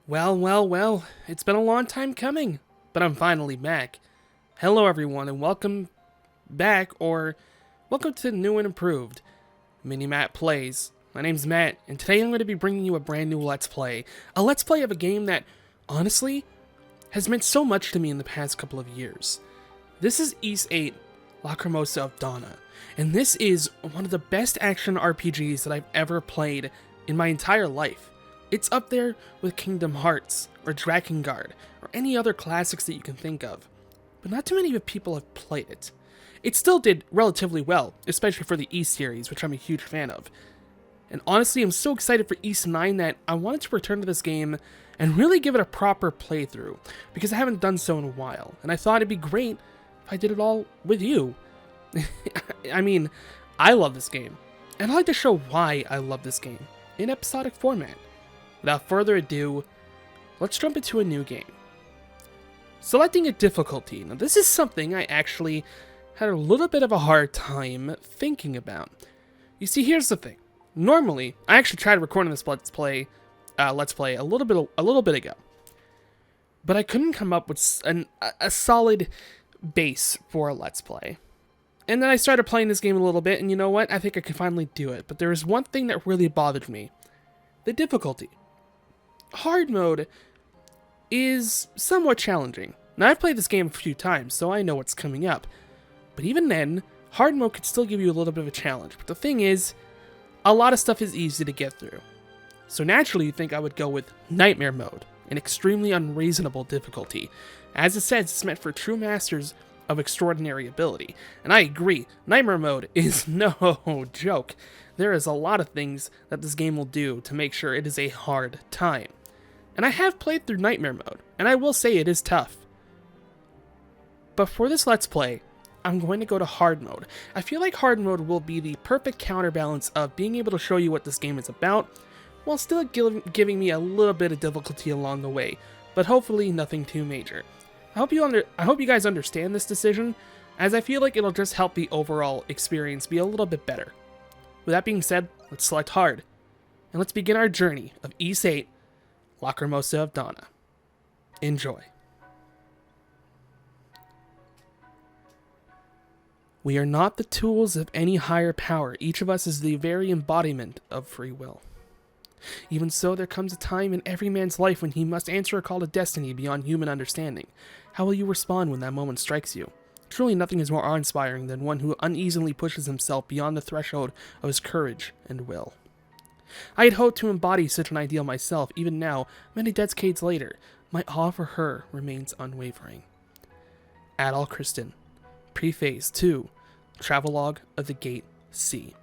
Well, it's been a long time coming, but I'm finally back. Hello everyone and welcome back, or welcome to New and Improved Mini Matt Plays. My name's Matt, and today I'm going to be bringing you a brand new Let's Play. A Let's Play of a game that, honestly, has meant so much to me in the past couple of years. This is Ys VIII, Lacrimosa of Donna, and this is one of the best action RPGs that I've ever played in my entire life. It's up there with Kingdom Hearts, or Drakengard, or any other classics that you can think of, but not too many people have played it. It still did relatively well, especially for the Ys series, which I'm a huge fan of. And honestly, I'm so excited for Ys IX that I wanted to return to this game and really give it a proper playthrough, because I haven't done so in a while, and I thought it'd be great if I did it all with you. I mean, I love this game, and I'd like to show why I love this game in episodic format. Without further ado, let's jump into a new game. Selecting a difficulty. Now this is something I actually had a little bit of a hard time thinking about. You see, here's the thing. Normally, I actually tried recording this Let's Play a little bit ago, but I couldn't come up with a solid base for a Let's Play. And then I started playing this game a little bit, and you know what? I think I can finally do it. But there is one thing that really bothered me: the difficulty. Hard mode is somewhat challenging. Now, I've played this game a few times, so I know what's coming up. But even then, hard mode could still give you a little bit of a challenge. But the thing is, a lot of stuff is easy to get through. So naturally, you'd think I would go with Nightmare mode, an extremely unreasonable difficulty. As it says, it's meant for true masters of extraordinary ability. And I agree, Nightmare mode is no joke. There is a lot of things that this game will do to make sure it is a hard time. And I have played through Nightmare mode, and I will say it is tough. But for this Let's Play, I'm going to go to hard mode. I feel like hard mode will be the perfect counterbalance of being able to show you what this game is about, while still giving me a little bit of difficulty along the way, but hopefully nothing too major. I hope you guys understand this decision, as I feel like it'll just help the overall experience be a little bit better. With that being said, let's select hard, and let's begin our journey of Ys VIII, Lacrimosa of Donna. Enjoy. We are not the tools of any higher power. Each of us is the very embodiment of free will. Even so, there comes a time in every man's life when he must answer a call to destiny beyond human understanding. How will you respond when that moment strikes you? Truly nothing is more awe-inspiring than one who uneasily pushes himself beyond the threshold of his courage and will. I had hoped to embody such an ideal myself. Even now, many decades later, my awe for her remains unwavering. Adol Kristen. Preface to Travelogue of the Gate C.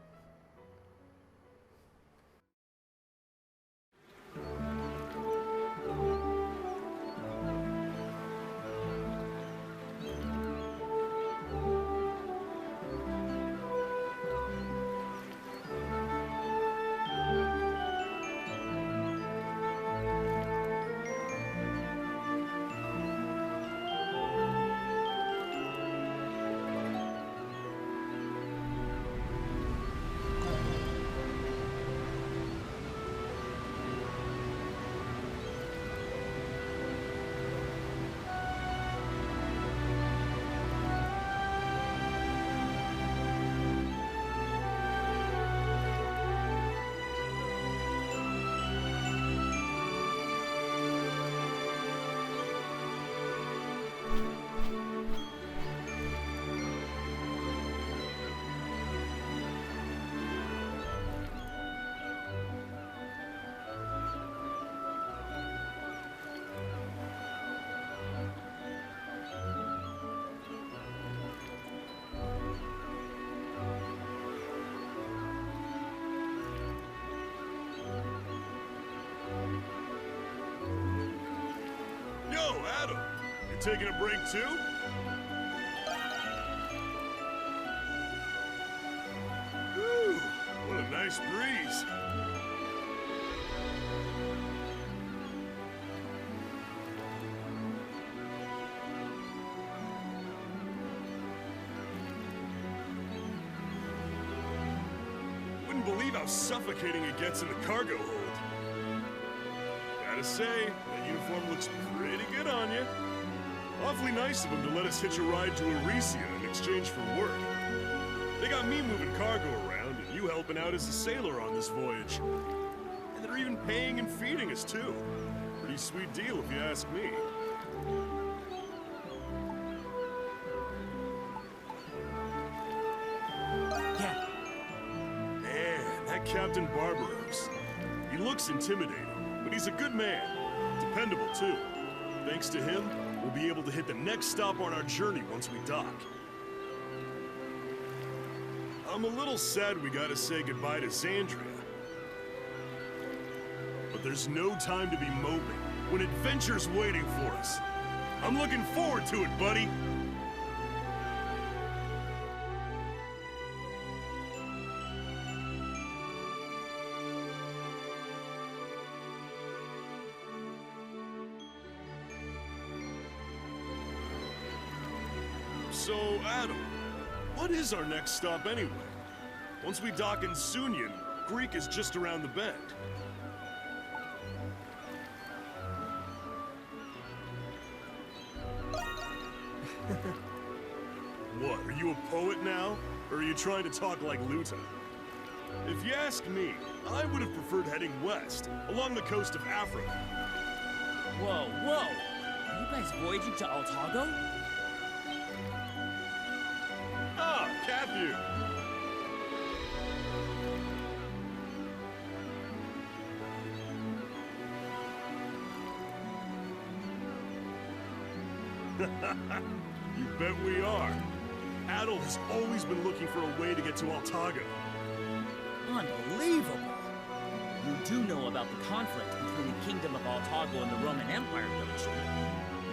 Yo, Adam, you taking a break too? Ooh, what a nice breeze. Wouldn't believe how suffocating it gets in the cargo hold. Gotta say, that uniform looks pretty good on you. Awfully nice of them to let us hitch a ride to Aricia in exchange for work. They got me moving cargo around, and you helping out as a sailor on this voyage. And they're even paying and feeding us, too. Pretty sweet deal, if you ask me. Yeah. Man, that Captain Barbaros. He looks intimidating, but he's a good man. Dependable, too. Thanks to him, we'll be able to hit the next stop on our journey once we dock. I'm a little sad we gotta say goodbye to Xandria. But there's no time to be moping when adventure's waiting for us. I'm looking forward to it, buddy. So, Adam, what is our next stop anyway? Once we dock in Sunyan, Greek is just around the bend. What, are you a poet now? Or are you trying to talk like Luta? If you ask me, I would have preferred heading west, along the coast of Africa. Whoa, whoa! Are you guys voyaging to Altago? Ah, Cathu! You bet we are. Adel has always been looking for a way to get to Altago. Unbelievable! You do know about the conflict between the Kingdom of Altago and the Roman Empire, don't you?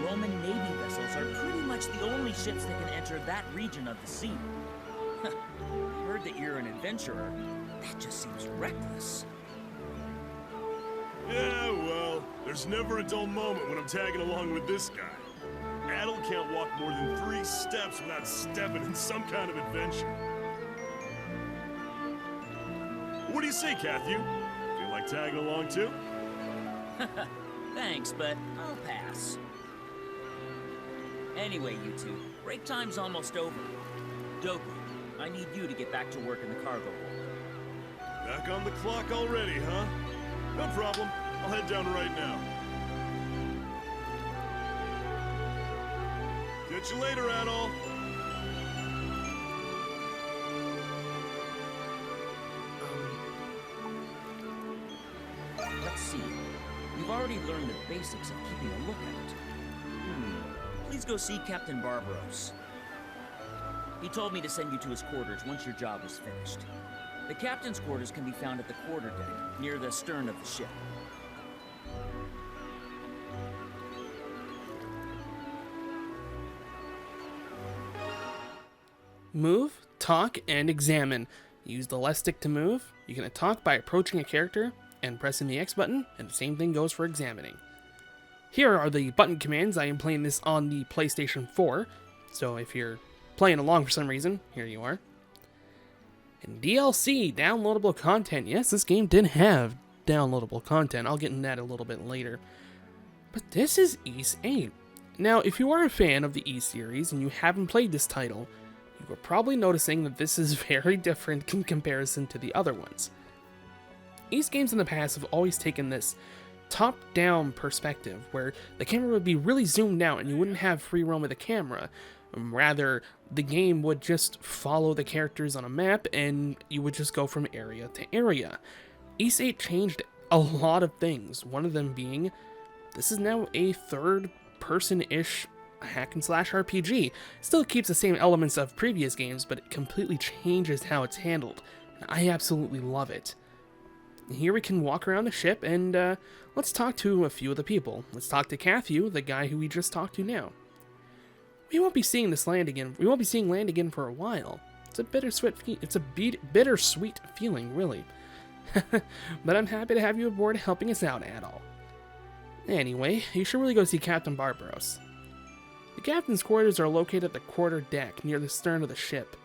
Roman Navy vessels are pretty much the only ships that can enter that region of the sea. I heard that you're an adventurer. That just seems reckless. Yeah, well, there's never a dull moment when I'm tagging along with this guy. Adel can't walk more than 3 steps without stepping in some kind of adventure. What do you say, Cathu? Feel like tagging along too? Thanks, but I'll pass. Anyway, you two, break time's almost over. Doku, I need you to get back to work in the cargo hold. Back on the clock already, huh? No problem. I'll head down right now. Catch you later, Adol. Let's see. You've already learned the basics of keeping a lookout. Please go see Captain Barbaros. He told me to send you to his quarters once your job was finished. The captain's quarters can be found at the quarterdeck, near the stern of the ship. Move, talk, and examine. Use the left stick to move. You can talk by approaching a character and pressing the X button, and the same thing goes for examining. Here are the button commands. I am playing this on the PlayStation 4, so if you're playing along for some reason, here you are. And DLC, downloadable content. Yes, this game did have downloadable content. I'll get into that a little bit later. But this is Ys 8. Now, if you are a fan of the Ys series and you haven't played this title, you are probably noticing that this is very different in comparison to the other ones. Ys games in the past have always taken this top-down perspective, where the camera would be really zoomed out and you wouldn't have free roam with the camera. Rather, the game would just follow the characters on a map and you would just go from area to area. Ys 8 changed a lot of things, one of them being this is now a third-person-ish hack-and-slash RPG. Still keeps the same elements of previous games, but it completely changes how it's handled. I absolutely love it. Here we can walk around the ship and let's talk to a few of the people. Let's talk to Cathu, the guy who we just talked to now. We won't be seeing land again for a while. It's a bittersweet feeling, really. But I'm happy to have you aboard helping us out, Adol. Anyway, you should really go see Captain Barbaros. The captain's quarters are located at the quarter deck, near the stern of the ship.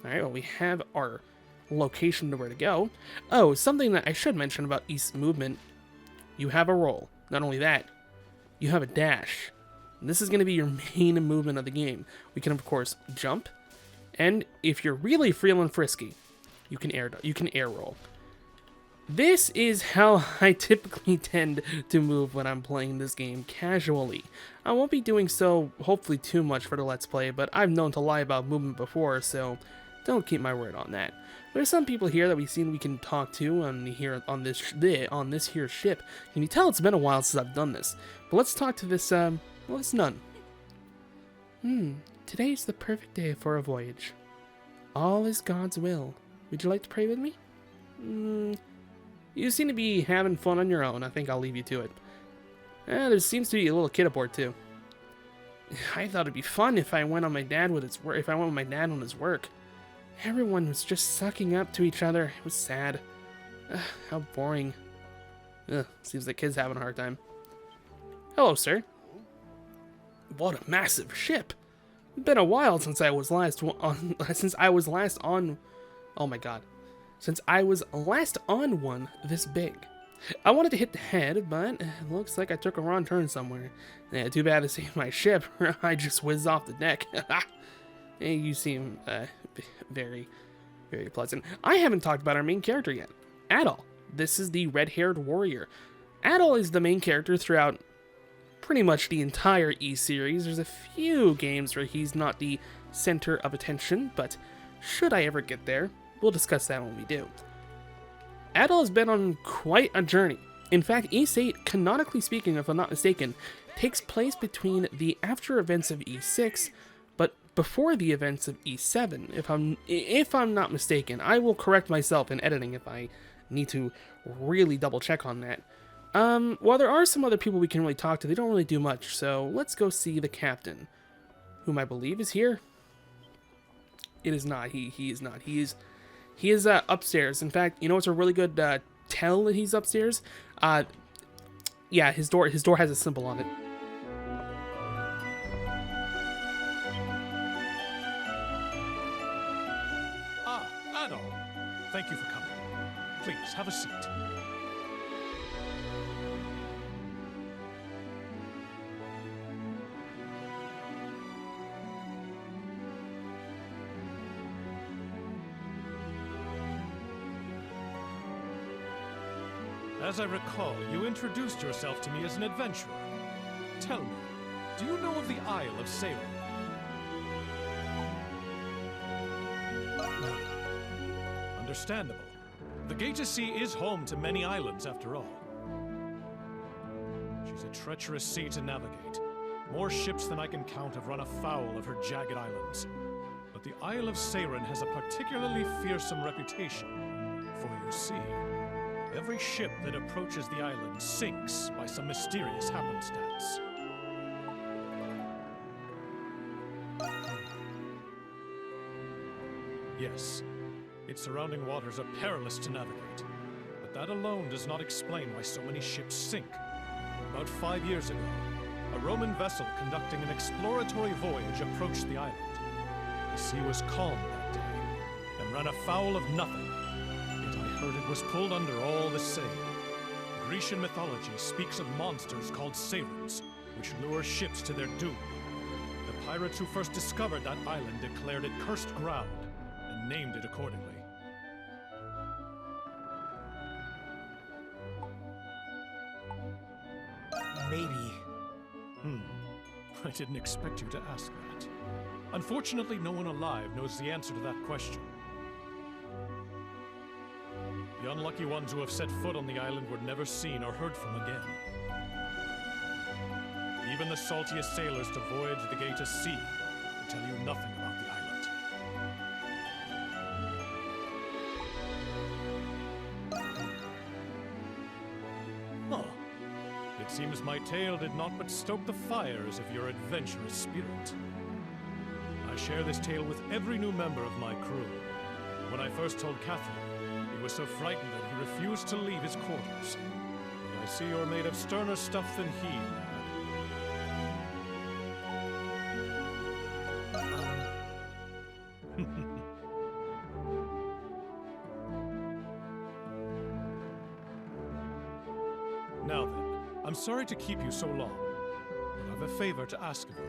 Alright, well, we have our location to where to go. Oh, something that I should mention about Ys movement. You have a role. Not only that, you have a dash. And this is going to be your main movement of the game. We can, of course, jump. And if you're really feeling frisky, you can air roll. This is how I typically tend to move when I'm playing this game casually. I won't be doing so, hopefully, too much for the Let's Play, but I've known to lie about movement before, so don't keep my word on that. There's some people here that we can talk to on this here ship. Can you tell it's been a while since I've done this? But let's talk to this this nun. Today's the perfect day for a voyage. All is God's will. Would you like to pray with me? You seem to be having fun on your own. I think I'll leave you to it. There seems to be a little kid aboard too. I thought it'd be fun if I went with my dad on his work. Everyone was just sucking up to each other. It was sad. How boring. Seems like kids having a hard time. Hello, sir. What a massive ship! It's been a while since I was last on. Oh my god. Since I was last on one this big. I wanted to hit the head, but it looks like I took a wrong turn somewhere. Yeah, too bad to save my ship. I just whizzed off the deck. Hey, you seem very, very pleasant. I haven't talked about our main character yet. Adol. This is the red-haired warrior. Adol is the main character throughout pretty much the entire E-series. There's a few games where he's not the center of attention, but should I ever get there, we'll discuss that when we do. Adol has been on quite a journey. In fact, E8, canonically speaking, if I'm not mistaken, takes place between the after events of E6, but before the events of E7, if I'm not mistaken. I will correct myself in editing if I need to really double check on that. While there are some other people we can really talk to, they don't really do much, so let's go see the captain, whom I believe is here. It is not. He is not. He is upstairs. In fact, you know what's a really good tell that he's upstairs? Yeah, his door has a symbol on it. Ah, Adol. Thank you for coming. Please, have a seat. As I recall, you introduced yourself to me as an adventurer. Tell me, do you know of the Isle of Salem? Understandable. The Gate Sea is home to many islands, after all. She's a treacherous sea to navigate. More ships than I can count have run afoul of her jagged islands. But the Isle of Saren has a particularly fearsome reputation. For you see, every ship that approaches the island sinks by some mysterious happenstance. Yes, its surrounding waters are perilous to navigate, but that alone does not explain why so many ships sink. About 5 years ago, a Roman vessel conducting an exploratory voyage approached the island. The sea was calm that day, and ran afoul of nothing. Yet I heard it was pulled under all the same. Grecian mythology speaks of monsters called Sarens, which lure ships to their doom. The pirates who first discovered that island declared it cursed ground, and named it accordingly. Maybe. I didn't expect you to ask that. Unfortunately, no one alive knows the answer to that question. The unlucky ones who have set foot on the island were never seen or heard from again. Even the saltiest sailors to voyage the Gate of Sea will tell you nothing about the island. Huh. It seems my tale did not but stoke the fires of your adventurous spirit. I share this tale with every new member of my crew. When I first told Catherine, he was so frightened that he refused to leave his quarters. But I see you're made of sterner stuff than he, lad. Now then, a I'm sorry to keep you so long, but I've a favor to ask of you.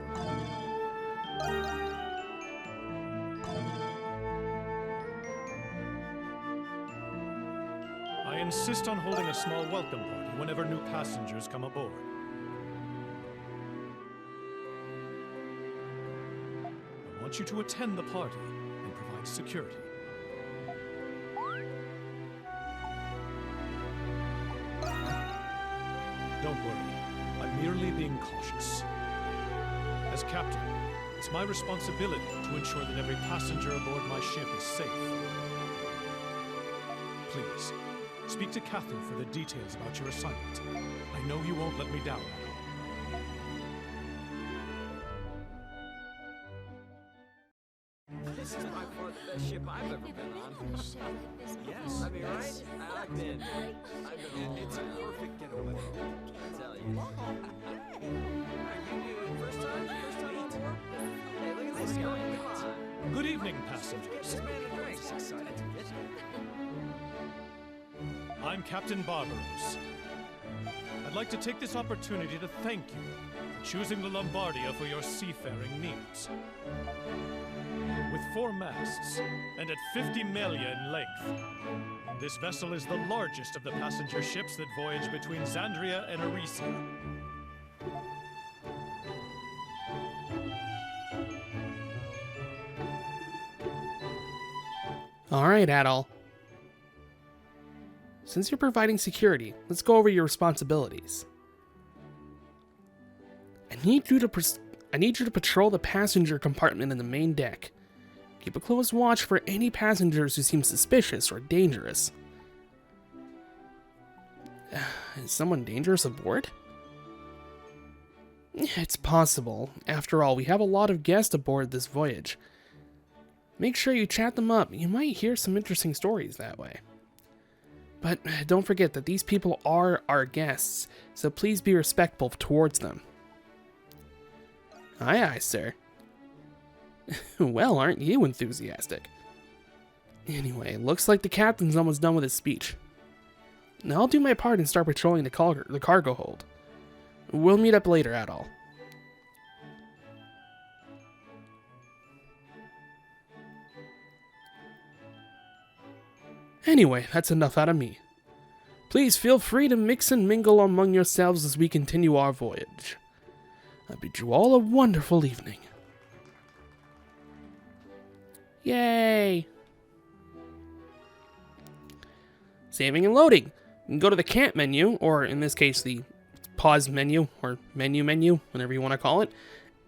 I insist on holding a small welcome party whenever new passengers come aboard. I want you to attend the party and provide security. Don't worry, I'm merely being cautious. As captain, it's my responsibility to ensure that every passenger aboard my ship is safe. Please, speak to Catherine for the details about your assignment. I know you won't let me down. This is by far the best ship I've ever been on. Yes, I mean, right? I've been it's a perfect getaway. I tell you. You first time on board? Hey, look at this guy. Come on. Good evening, passengers. This man is very excited to get you. I'm Captain Barbaros. I'd like to take this opportunity to thank you for choosing the Lombardia for your seafaring needs. With 4 masts and at 50 millia in length, this vessel is the largest of the passenger ships that voyage between Xandria and Arisia. Alright, Adol. Since you're providing security, let's go over your responsibilities. I need you to patrol the passenger compartment in the main deck. Keep a close watch for any passengers who seem suspicious or dangerous. Is someone dangerous aboard? It's possible. After all, we have a lot of guests aboard this voyage. Make sure you chat them up. You might hear some interesting stories that way. But don't forget that these people are our guests, so please be respectful towards them. Aye, aye, sir. Well, aren't you enthusiastic? Anyway, looks like the captain's almost done with his speech. Now I'll do my part and start patrolling the cargo hold. We'll meet up later, Adol. Anyway, that's enough out of me. Please feel free to mix and mingle among yourselves as we continue our voyage. I bid you all a wonderful evening. Yay! Saving and loading. You can go to the camp menu, or in this case, the pause menu, or menu, whatever you want to call it,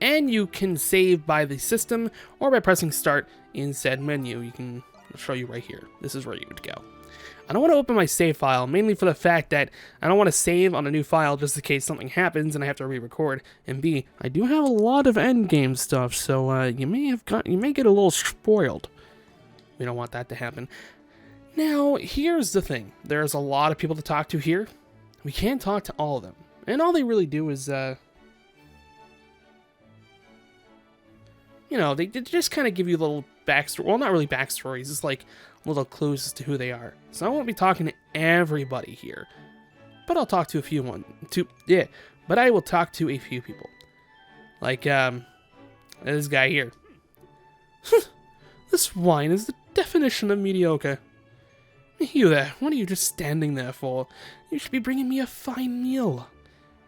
and you can save by the system or by pressing start in said menu. I'll show you right here. This is where you would go. I don't want to open my save file, mainly for the fact that I don't want to save on a new file just in case something happens and I have to re-record. And B, I do have a lot of endgame stuff, so you may get a little spoiled. We don't want that to happen. Now, here's the thing. There's a lot of people to talk to here. We can't talk to all of them. And all they really do is, they just kind of give you little backstory. Well, not really backstories. It's like little clues as to who they are. So I won't be talking to everybody here, but I'll talk to but I will talk to a few people. Like, this guy here. This wine is the definition of mediocre. You there, what are you just standing there for? You should be bringing me a fine meal.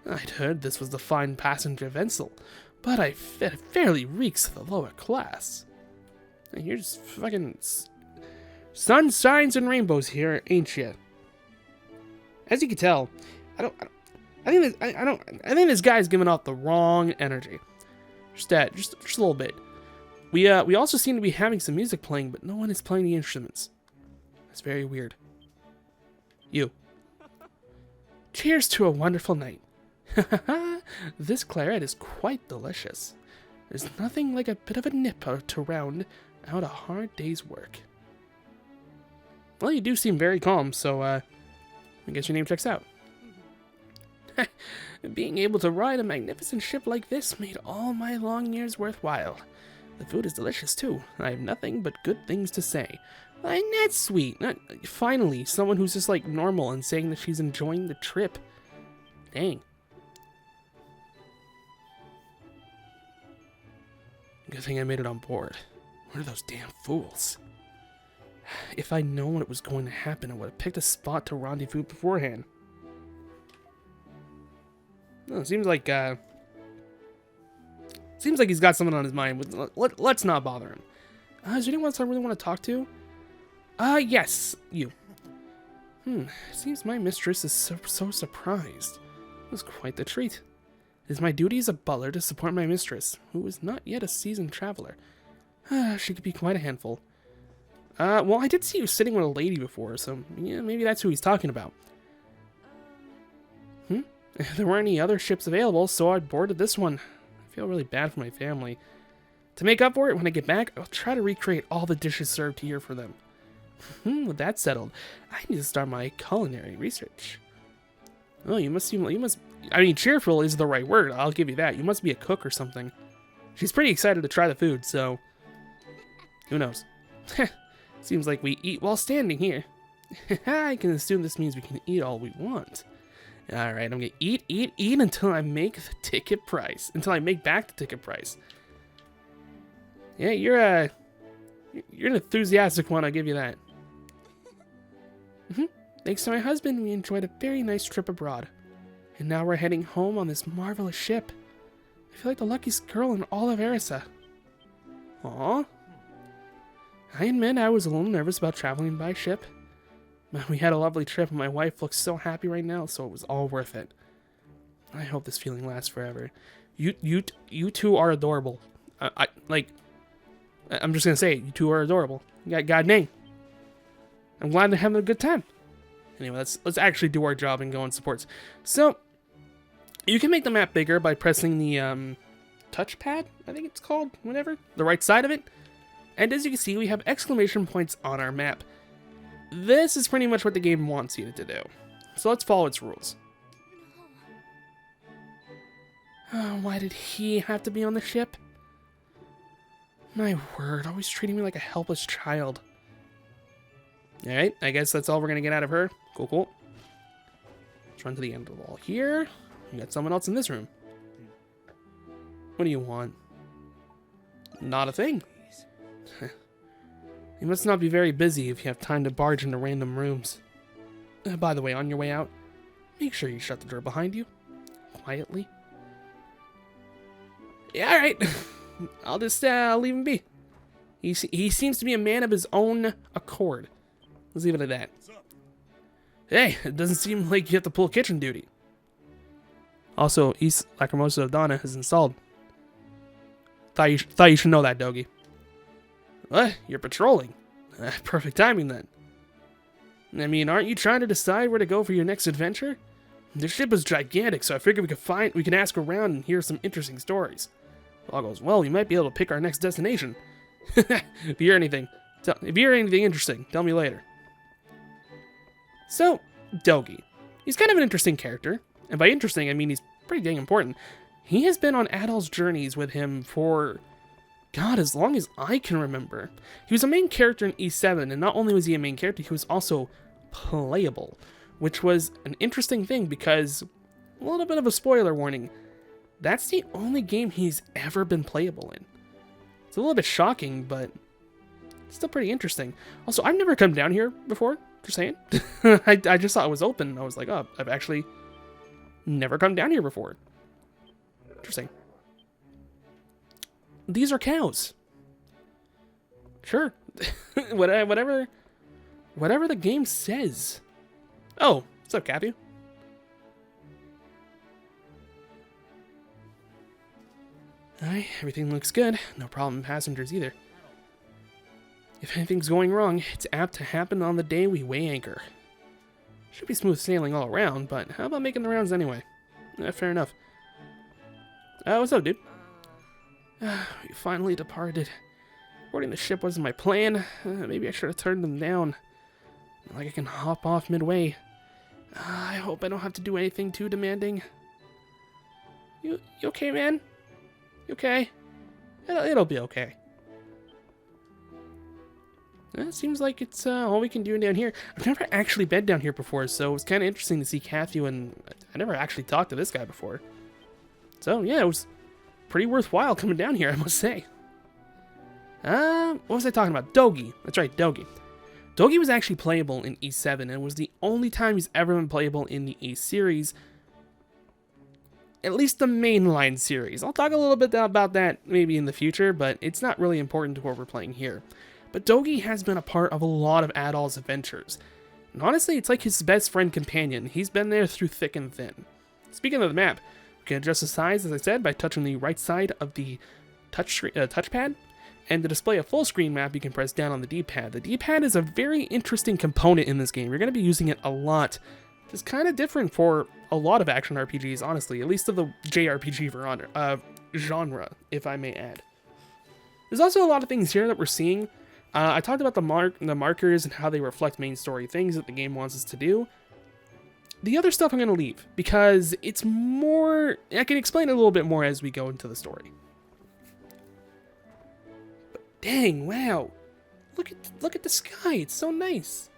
I'd heard this was the fine passenger vessel, but it fairly reeks of the lower class. And you're just fucking sunshines and rainbows here, ain't you? As you can tell, I think this guy's giving off the wrong energy. Just a little bit. We also seem to be having some music playing, but no one is playing the instruments. It's very weird. You. Cheers to a wonderful night. This claret is quite delicious. There's nothing like a bit of a nip to round out a hard day's work. Well, you do seem very calm, so I guess your name checks out. Being able to ride a magnificent ship like this made all my long years worthwhile. The food is delicious too. I have nothing but good things to say. And that's sweet. Finally, someone who's just like normal and saying that she's enjoying the trip. Dang, Good thing I made it on board. What are those damn fools? If I'd known what was going to happen, I would have picked a spot to rendezvous beforehand. No, it seems like he's got something on his mind. Let's not bother him. Is there anyone else I really want to talk to? Yes, you. Seems my mistress is so surprised. It was quite the treat. It is my duty as a butler to support my mistress, who is not yet a seasoned traveler. She could be quite a handful. Well, I did see you sitting with a lady before, so yeah, maybe that's who he's talking about. There weren't any other ships available, so I boarded this one. I feel really bad for my family. To make up for it, when I get back, I'll try to recreate all the dishes served here for them. With that settled, I need to start my culinary research. Oh, you must, I mean, cheerful is the right word, I'll give you that. You must be a cook or something. She's pretty excited to try the food, so who knows? Seems like we eat while standing here. I can assume this means we can eat all we want. Alright, I'm gonna eat until I make the ticket price. Until I make back the ticket price. Yeah, you're an enthusiastic one, I'll give you that. Thanks to my husband, we enjoyed a very nice trip abroad. And now we're heading home on this marvelous ship. I feel like the luckiest girl in all of Erisa. Aww. I admit I was a little nervous about traveling by ship. But we had a lovely trip and my wife looks so happy right now, so it was all worth it. I hope this feeling lasts forever. You two are adorable. I'm just gonna say it, you two are adorable. You got God dang. I'm glad they're having a good time. Anyway, let's actually do our job and go on supports. So you can make the map bigger by pressing the touchpad, I think it's called, whatever, the right side of it. And as you can see, we have exclamation points on our map. This is pretty much what the game wants you to do. So let's follow its rules. Why did he have to be on the ship? My word, always treating me like a helpless child. Alright, I guess that's all we're gonna get out of her. Cool. Let's run to the end of the wall here. We got someone else in this room. What do you want? Not a thing. You must not be very busy if you have time to barge into random rooms. By the way, on your way out, make sure you shut the door behind you. Quietly. Yeah, alright. I'll just leave him be. He seems to be a man of his own accord. Let's leave it at that. Hey, it doesn't seem like you have to pull kitchen duty. Also, East Lacrimosa of Donna is installed. Thought you should know that, Dogi. What? You're patrolling? Perfect timing then. I mean, aren't you trying to decide where to go for your next adventure? The ship is gigantic, so I figured we can ask around and hear some interesting stories. If all goes well, we might be able to pick our next destination. If you hear anything interesting, tell me later. So, Dogi. He's kind of an interesting character, and by interesting, I mean he's pretty dang important. He has been on Adol's journeys with him for, God, as long as I can remember. He was a main character in E7, and not only was he a main character, he was also playable, which was an interesting thing because, a little bit of a spoiler warning, that's the only game he's ever been playable in. It's a little bit shocking, but still pretty interesting. Also, I've never come down here before, just saying. I just saw it was open, and I was like, oh, I've actually never come down here before. Interesting. These are cows. Sure. whatever the game says. Oh, what's up, Kathy? Alright, everything looks good. No problem passengers either. If anything's going wrong, it's apt to happen on the day we weigh anchor. Should be smooth sailing all around, but how about making the rounds anyway? Fair enough. What's up, dude? We finally departed. Boarding the ship wasn't my plan. Maybe I should have turned them down. Not like I can hop off midway. I hope I don't have to do anything too demanding. You okay, man? You okay? It'll be okay. It seems like it's all we can do down here. I've never actually been down here before, so it's kind of interesting to see Kathy, and I never actually talked to this guy before. So, yeah, it was pretty worthwhile coming down here, I must say. What was I talking about? Dogi. That's right, Dogi. Dogi was actually playable in E7 and was the only time he's ever been playable in the A series. At least the mainline series. I'll talk a little bit about that maybe in the future, but it's not really important to what we're playing here. But Dogi has been a part of a lot of Adol's adventures. And honestly, it's like his best friend companion. He's been there through thick and thin. Speaking of the map, we can adjust the size, as I said, by touching the right side of the touchpad. And to display a full screen map, you can press down on the D-pad. The D-pad is a very interesting component in this game. You're going to be using it a lot. It's kind of different for a lot of action RPGs, honestly, at least of the JRPG genre, if I may add. There's also a lot of things here that we're seeing. I talked about the markers and how they reflect main story things that the game wants us to do. The other stuff I'm going to leave, because it's more... I can explain it a little bit more as we go into the story. But dang, wow. Look at the sky, it's so nice.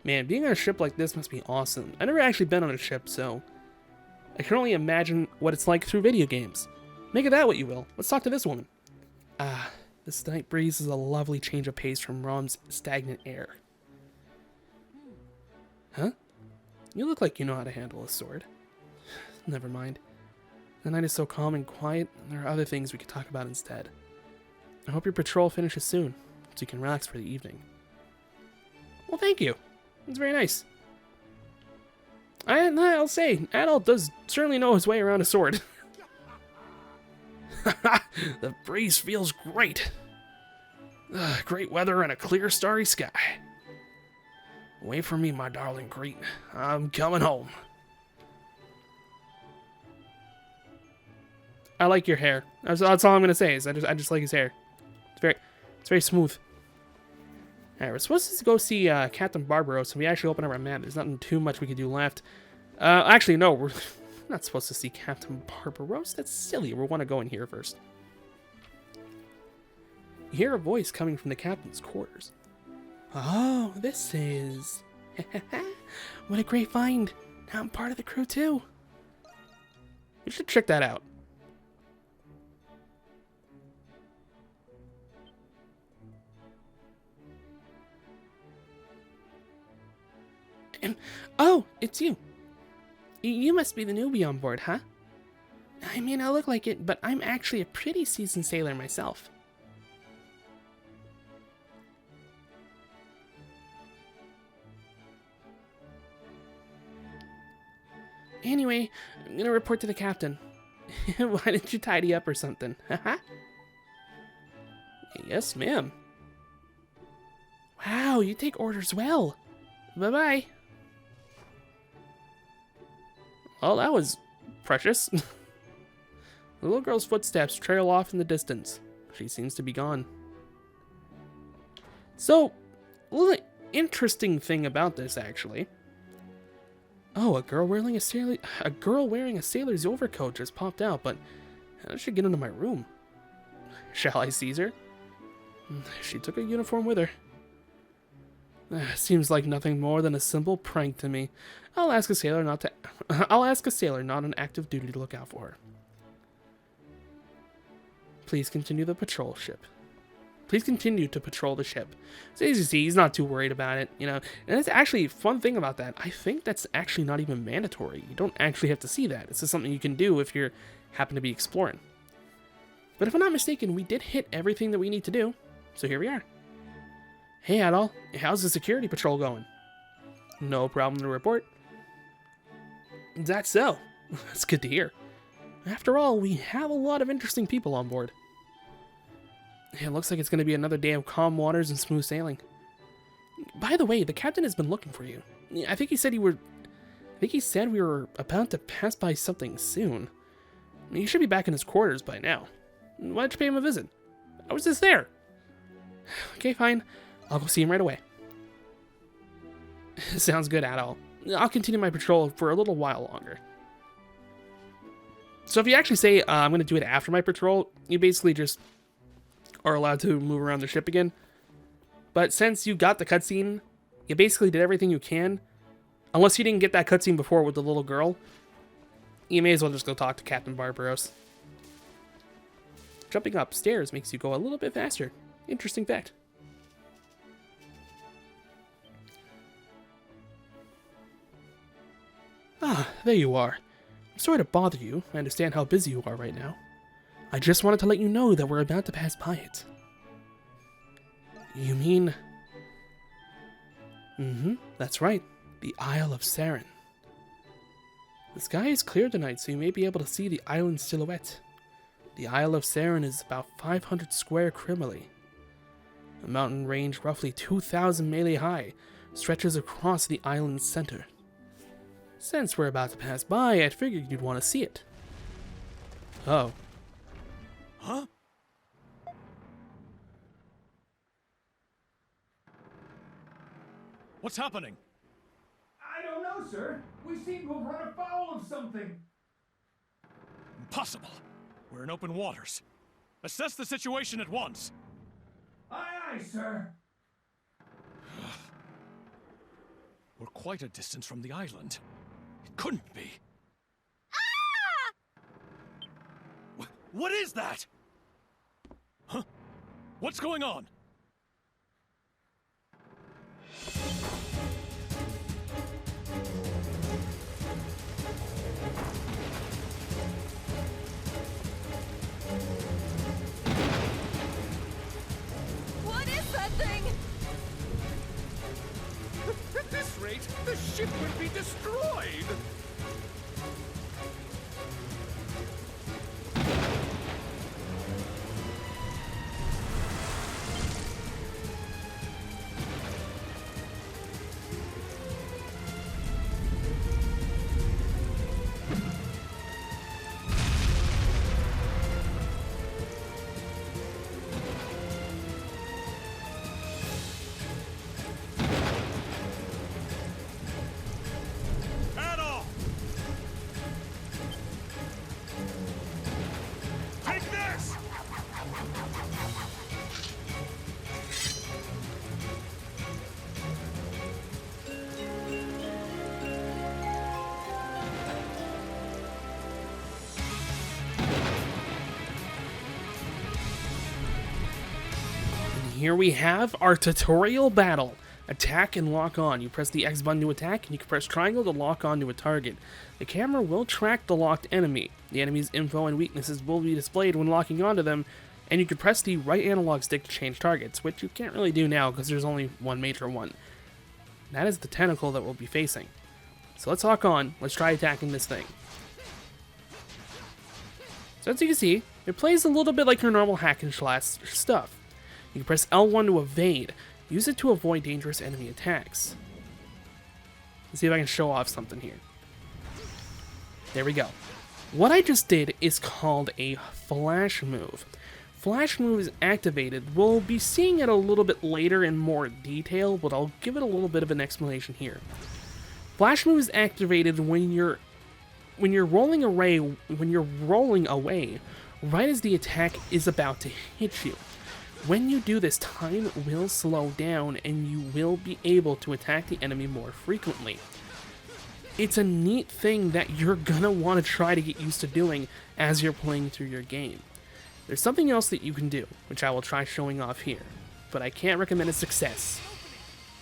Man, being on a ship like this must be awesome. I've never actually been on a ship, so I can only imagine what it's like through video games. Make of that what you will. Let's talk to this woman. This night breeze is a lovely change of pace from Rom's stagnant air. Huh? You look like you know how to handle a sword. Never mind. The night is so calm and quiet, and there are other things we could talk about instead. I hope your patrol finishes soon, so you can relax for the evening. Well, thank you. It's very nice. I'll say, Adol does certainly know his way around a sword. The breeze feels great. Great weather and a clear, starry sky. Wait for me, my darling Crete. I'm coming home. I like your hair. That's all I'm gonna say. Is I just like his hair. It's very smooth. Alright, we're supposed to go see Captain Barbaros, and we actually open up our map. There's nothing too much we can do left. Actually, no, we're not supposed to see Captain Barbaros. That's silly. We want to go in here first. You hear a voice coming from the captain's quarters. Oh, this is... What a great find. Now I'm part of the crew, too. You should check that out. Oh, it's you. You must be the newbie on board, huh? I mean, I look like it, but I'm actually a pretty seasoned sailor myself. Anyway, I'm gonna report to the captain. Why didn't you tidy up or something? Haha. Yes, ma'am. Wow, you take orders well. Bye-bye. Well, that was precious. The little girl's footsteps trail off in the distance. She seems to be gone. So, a little interesting thing about this, actually. Oh, a girl wearing a sailor's overcoat just popped out, but how did she get into my room? Shall I seize her? She took a uniform with her. Seems like nothing more than a simple prank to me. I'll ask a sailor not on active duty to look out for her. Please continue to patrol the ship. So as you see, he's not too worried about it, you know. And it's actually a fun thing about that. I think that's actually not even mandatory. You don't actually have to see that. It's just something you can do if you happen to be exploring. But if I'm not mistaken, we did hit everything that we need to do. So here we are. Hey, Adol, how's the security patrol going? No problem to report. That's so. That's good to hear. After all, we have a lot of interesting people on board. It looks like it's going to be another day of calm waters and smooth sailing. By the way, the captain has been looking for you. I think he said we were about to pass by something soon. He should be back in his quarters by now. Why don't you pay him a visit? I was just there. Okay, fine. I'll go see him right away. Sounds good, Adol. I'll continue my patrol for a little while longer. So if you actually say, I'm going to do it after my patrol, you basically just are allowed to move around the ship again. But since you got the cutscene, you basically did everything you can. Unless you didn't get that cutscene before with the little girl, you may as well just go talk to Captain Barbaros. jumping upstairs makes you go a little bit faster. Interesting fact. Ah, there you are. I'm sorry to bother you. I understand how busy you are right now. I just wanted to let you know that we're about to pass by it. You mean... that's right. The Isle of Saren. The sky is clear tonight, so you may be able to see the island's silhouette. The Isle of Saren is about 500 square kilometers. A mountain range roughly 2,000 melee high stretches across the island's center. Since we're about to pass by, I figured you'd want to see it. Oh. Huh? What's happening? I don't know, sir. We seem to have run afoul of something. Impossible. We're in open waters. Assess the situation at once. Aye, aye, sir. We're quite a distance from the island. It couldn't be. What is that? Huh? What's going on? What is that thing? At this rate, the ship would be destroyed. Here we have our tutorial battle. Attack and lock on. You press the X button to attack, and you can press triangle to lock on to a target. The camera will track the locked enemy. The enemy's info and weaknesses will be displayed when locking onto them, and you can press the right analog stick to change targets, which you can't really do now because there's only one major one. That is the tentacle that we'll be facing. So let's lock on. Let's try attacking this thing. So as you can see, it plays a little bit like your normal hack and slash stuff. You can press L1 to evade. Use it to avoid dangerous enemy attacks. Let's see if I can show off something here. There we go. What I just did is called a flash move. Flash move is activated. We'll be seeing it a little bit later in more detail, but I'll give it a little bit of an explanation here. Flash move is activated when you're rolling away right as the attack is about to hit you. When you do this, time will slow down and you will be able to attack the enemy more frequently. It's a neat thing that you're gonna want to try to get used to doing as you're playing through your game. There's something else that you can do, which I will try showing off here, but I can't recommend its success.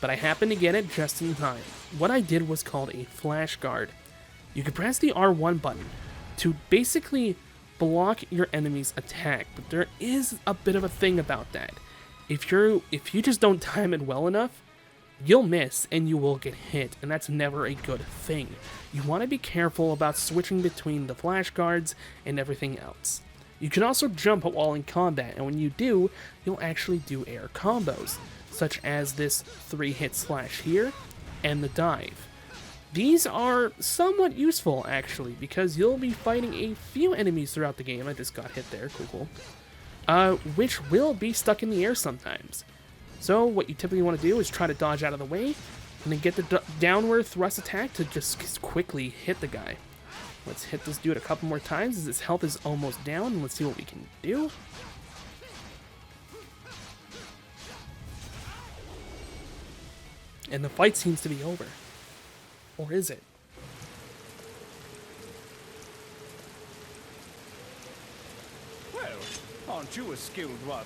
But I happened to get it just in time. What I did was called a flash guard. You can press the R1 button to basically block your enemy's attack, but there is a bit of a thing about that. If you just don't time it well enough, you'll miss and you will get hit, and that's never a good thing. You want to be careful about switching between the flash guards and everything else. You can also jump while in combat, and when you do, you'll actually do air combos, such as this 3-hit slash here and the dive. These are somewhat useful, actually, because you'll be fighting a few enemies throughout the game. I just got hit there, cool. Which will be stuck in the air sometimes. So what you typically want to do is try to dodge out of the way, and then get the downward thrust attack to just quickly hit the guy. Let's hit this dude a couple more times as his health is almost down, and let's see what we can do. And the fight seems to be over. Or is it? Well, Aren't you a skilled one?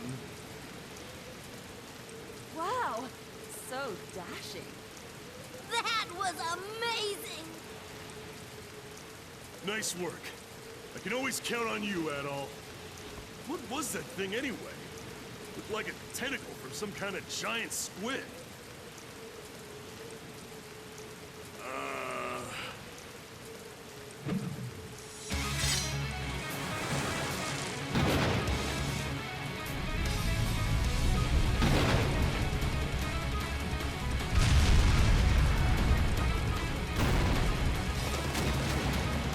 Wow, so dashing. That was amazing! Nice work. I can always count on you, Adol. What was that thing anyway? Looked like a tentacle from some kind of giant squid.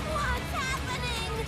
What's happening?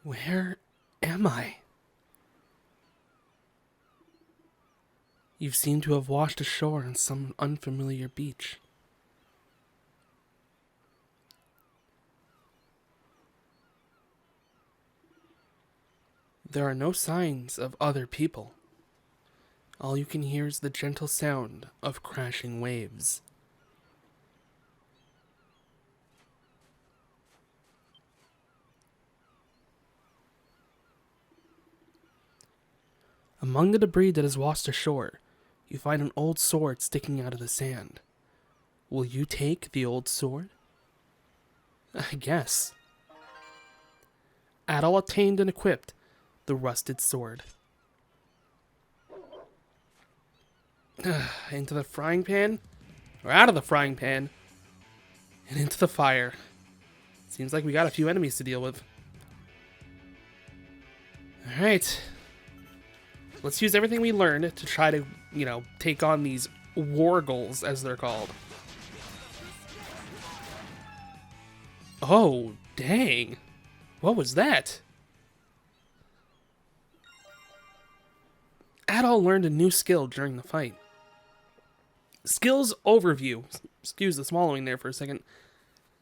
Where am I? You seem to have washed ashore on some unfamiliar beach. There are no signs of other people. All you can hear is the gentle sound of crashing waves. Among the debris that is washed ashore, you find an old sword sticking out of the sand. Will you take the old sword? I guess. Adol attained and equipped the rusted sword. Into the frying pan, or out of the frying pan, and into the fire. Seems like we got a few enemies to deal with. Alright. Let's use everything we learned to try to, take on these wargles, as they're called. Oh, dang. What was that? Adol learned a new skill during the fight. Skills overview. Excuse the swallowing there for a second.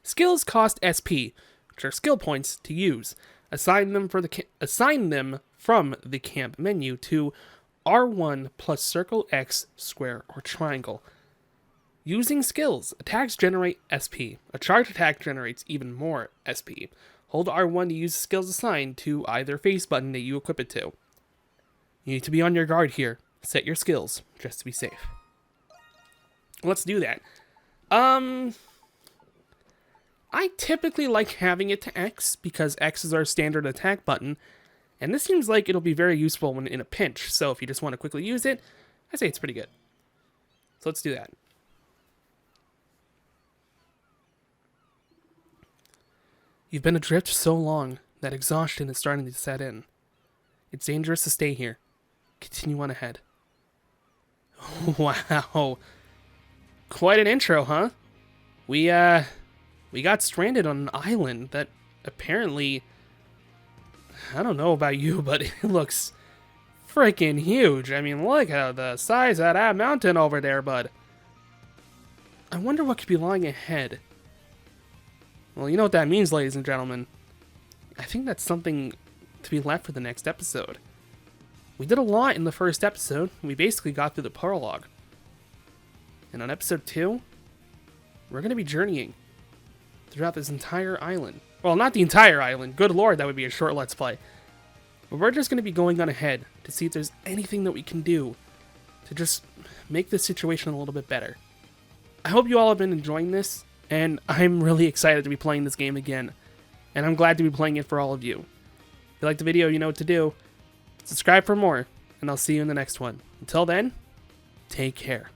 Skills cost SP, which are skill points to use. Assign them from the camp menu to R1 plus circle, X, square, or triangle. Using skills, attacks generate SP. A charge attack generates even more SP. Hold R1 to use the skills assigned to either face button that you equip it to. You need to be on your guard here. Set your skills, just to be safe. Let's do that. I typically like having it to X, because X is our standard attack button, and this seems like it'll be very useful when in a pinch, so if you just want to quickly use it, I say it's pretty good. So let's do that. You've been adrift so long that exhaustion is starting to set in. It's dangerous to stay here. Continue on ahead. Wow. Quite an intro, huh? We got stranded on an island that apparently, I don't know about you, but it looks freaking huge. I mean, look at the size of that mountain over there, bud. I wonder what could be lying ahead. Well, you know what that means, ladies and gentlemen. I think that's something to be left for the next episode. We did a lot in the first episode. We basically got through the prologue. And on episode 2, we're going to be journeying throughout this entire island. Well, not the entire island. Good lord, that would be a short Let's Play. But we're just going to be going on ahead to see if there's anything that we can do to just make this situation a little bit better. I hope you all have been enjoying this, and I'm really excited to be playing this game again. And I'm glad to be playing it for all of you. If you like the video, you know what to do. Subscribe for more, and I'll see you in the next one. Until then, take care.